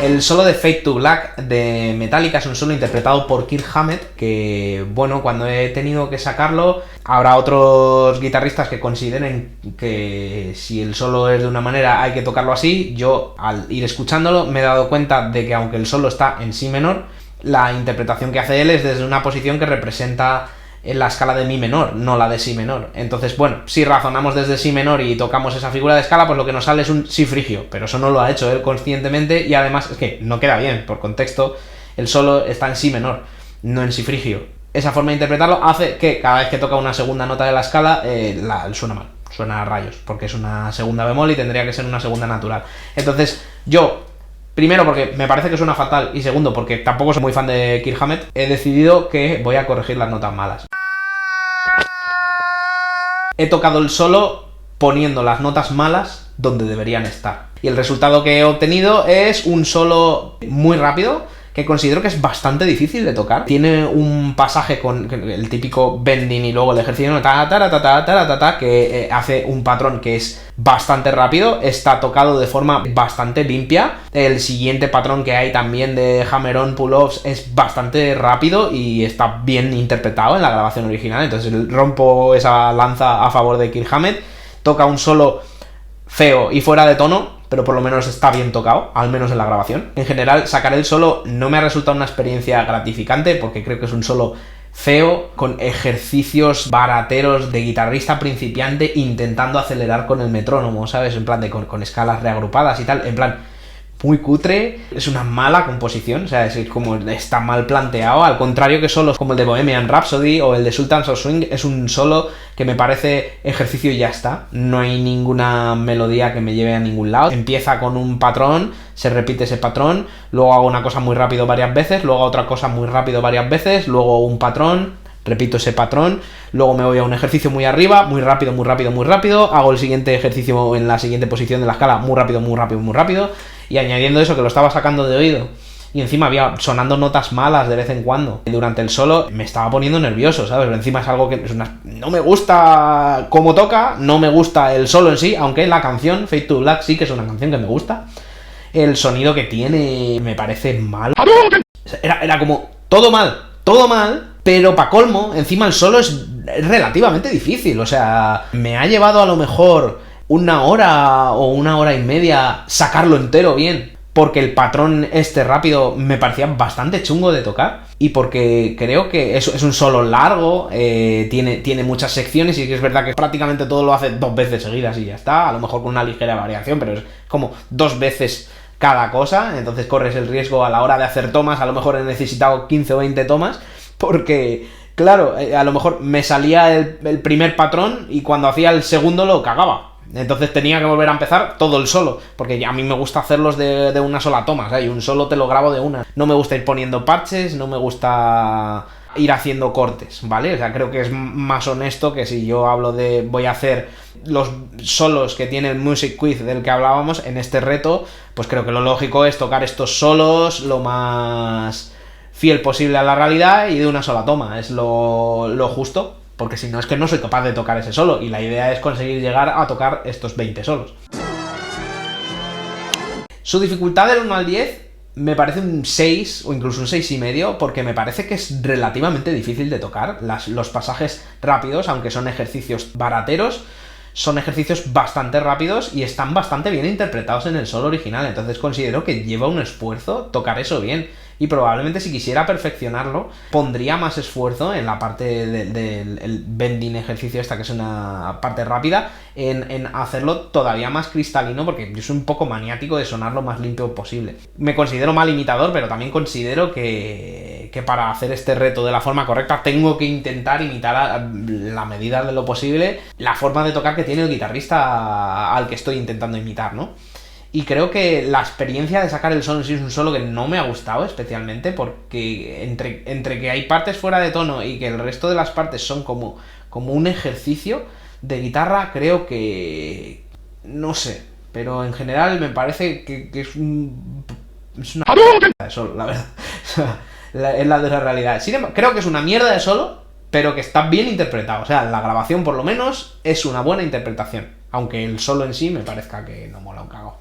El solo de Fade to Black de Metallica es un solo interpretado por Kirk Hammett, que bueno, cuando he tenido que sacarlo, habrá otros guitarristas que consideren que si el solo es de una manera hay que tocarlo así. Yo, al ir escuchándolo, me he dado cuenta de que aunque el solo está en si menor, la interpretación que hace él es desde una posición que representa en la escala de mi menor, no la de si menor. Entonces, bueno, si razonamos desde si menor y tocamos esa figura de escala, pues lo que nos sale es un si frigio, pero eso no lo ha hecho él conscientemente, y además es que no queda bien, por contexto, el solo está en si menor, no en si frigio. Esa forma de interpretarlo hace que cada vez que toca una segunda nota de la escala, suena mal, suena a rayos, porque es una segunda bemol y tendría que ser una segunda natural. Entonces, yo, primero porque me parece que suena fatal, y segundo porque tampoco soy muy fan de Kirk Hammett, he decidido que voy a corregir las notas malas. He tocado el solo poniendo las notas malas donde deberían estar. Y el resultado que he obtenido es un solo muy rápido, que considero que es bastante difícil de tocar. Tiene un pasaje con el típico bending y luego el ejercicio que hace un patrón que es bastante rápido, está tocado de forma bastante limpia. El siguiente patrón que hay también de hammer-on pull-offs es bastante rápido y está bien interpretado en la grabación original, entonces rompo esa lanza a favor de Kirk Hammett. Toca un solo feo y fuera de tono, pero por lo menos está bien tocado, al menos en la grabación. En general, sacar el solo no me ha resultado una experiencia gratificante, porque creo que es un solo feo, con ejercicios barateros de guitarrista principiante intentando acelerar con el metrónomo, ¿sabes? En plan de con escalas reagrupadas y tal, en plan muy cutre, es una mala composición, o sea, es como está mal planteado, al contrario que solos como el de Bohemian Rhapsody o el de Sultans of Swing, es un solo que me parece ejercicio y ya está, no hay ninguna melodía que me lleve a ningún lado. Empieza con un patrón, se repite ese patrón, luego hago una cosa muy rápido varias veces, luego otra cosa muy rápido varias veces, luego un patrón, repito ese patrón, luego me voy a un ejercicio muy arriba, muy rápido, muy rápido, muy rápido, hago el siguiente ejercicio en la siguiente posición de la escala, muy rápido, muy rápido, muy rápido, y añadiendo eso que lo estaba sacando de oído, y encima había sonando notas malas de vez en cuando durante el solo, me estaba poniendo nervioso, ¿sabes? Pero encima es algo que no me gusta cómo toca, no me gusta el solo en sí, aunque la canción Fade to Black sí que es una canción que me gusta. El sonido que tiene me parece malo. Era como todo mal, pero pa' colmo, encima el solo es relativamente difícil, o sea, me ha llevado a lo mejor una hora o una hora y media sacarlo entero bien, porque el patrón rápido me parecía bastante chungo de tocar, y porque creo que es un solo largo, tiene muchas secciones, y es verdad que prácticamente todo lo hace 2 veces seguidas y ya está, a lo mejor con una ligera variación, pero es como 2 veces cada cosa, entonces corres el riesgo a la hora de hacer tomas, a lo mejor he necesitado 15 o 20 tomas, porque claro, a lo mejor me salía el primer patrón y cuando hacía el segundo lo cagaba. Entonces tenía que volver a empezar todo el solo, porque a mí me gusta hacerlos de una sola toma, ¿sabes? Y un solo te lo grabo de una. No me gusta ir poniendo parches, no me gusta ir haciendo cortes, ¿vale? O sea, creo que es más honesto que si yo hablo de voy a hacer los solos que tiene el Music Quiz del que hablábamos en este reto, pues creo que lo lógico es tocar estos solos lo más fiel posible a la realidad y de una sola toma, es lo justo. Porque si no es que no soy capaz de tocar ese solo, y la idea es conseguir llegar a tocar estos 20 solos. Su dificultad del 1 al 10 me parece un 6 o incluso un 6,5, porque me parece que es relativamente difícil de tocar. Los pasajes rápidos, aunque son ejercicios barateros, son ejercicios bastante rápidos y están bastante bien interpretados en el solo original, entonces considero que lleva un esfuerzo tocar eso bien, y probablemente si quisiera perfeccionarlo pondría más esfuerzo en la parte del bending ejercicio que es una parte rápida, en hacerlo todavía más cristalino, porque yo soy un poco maniático de sonar lo más limpio posible. Me considero mal imitador, pero también considero que para hacer este reto de la forma correcta tengo que intentar imitar a la medida de lo posible la forma de tocar que tiene el guitarrista al que estoy intentando imitar, ¿no? Y creo que la experiencia de sacar el solo en sí es un solo que no me ha gustado especialmente, porque entre que hay partes fuera de tono y que el resto de las partes son como un ejercicio de guitarra, creo que... no sé, pero en general me parece que es una mierda de solo, la verdad. Es la de la realidad. Creo que es una mierda de solo, pero que está bien interpretado. O sea, la grabación por lo menos es una buena interpretación, aunque el solo en sí me parezca que no mola un cago.